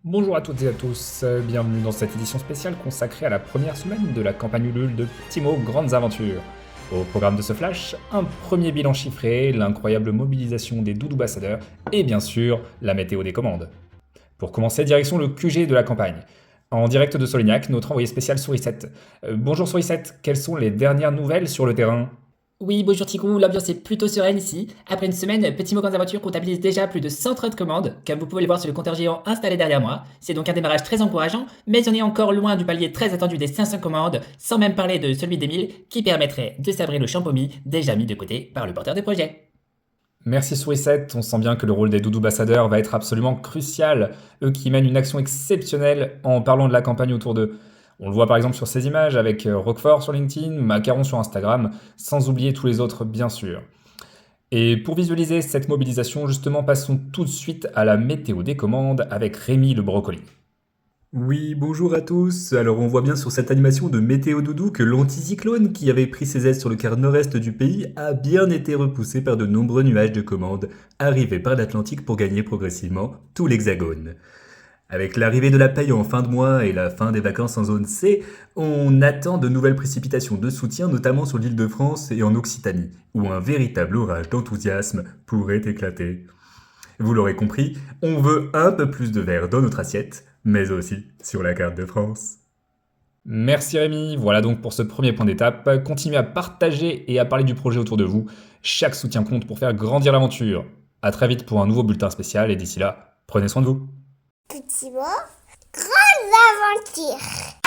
Bonjour à toutes et à tous, bienvenue dans cette édition spéciale consacrée à la première semaine de la campagne Ulule de Petits mots Grandes Aventures. Au programme de ce flash, un premier bilan chiffré, l'incroyable mobilisation des doudouambassadeurs et bien sûr la météo des commandes. Pour commencer, direction le QG de la campagne. En direct de Solignac, notre envoyé spécial Sourisette. Bonjour Sourisette, quelles sont les dernières nouvelles sur le terrain? Oui, bonjour Ticou, l'ambiance est plutôt sereine ici. Après une semaine, Petit Mot Grandes Aventures comptabilise déjà plus de 130 commandes, comme vous pouvez le voir sur le compteur géant installé derrière moi. C'est donc un démarrage très encourageant, mais on est encore loin du palier très attendu des 500 commandes, sans même parler de celui des 1000, qui permettrait de sabrer le champomis déjà mis de côté par le porteur de projet. Merci Sourisette, on sent bien que le rôle des doudou-ambassadeurs va être absolument crucial, eux qui mènent une action exceptionnelle en parlant de la campagne autour d'eux. On le voit par exemple sur ces images avec Roquefort sur LinkedIn, Macaron sur Instagram, sans oublier tous les autres bien sûr. Et pour visualiser cette mobilisation, justement, passons tout de suite à la météo des commandes avec Rémi le brocoli. Oui, bonjour à tous. Alors on voit bien sur cette animation de Météo Doudou que l'anticyclone qui avait pris ses aises sur le quart nord-est du pays a bien été repoussé par de nombreux nuages de commandes arrivés par l'Atlantique pour gagner progressivement tout l'Hexagone. Avec l'arrivée de la paye en fin de mois et la fin des vacances en zone C, on attend de nouvelles précipitations de soutien, notamment sur l'Île-de-France et en Occitanie, où un véritable orage d'enthousiasme pourrait éclater. Vous l'aurez compris, on veut un peu plus de verre dans notre assiette, mais aussi sur la carte de France. Merci Rémi, voilà donc pour ce premier point d'étape. Continuez à partager et à parler du projet autour de vous. Chaque soutien compte pour faire grandir l'aventure. A très vite pour un nouveau bulletin spécial et d'ici là, prenez soin de vous. Petit mot, grande aventure.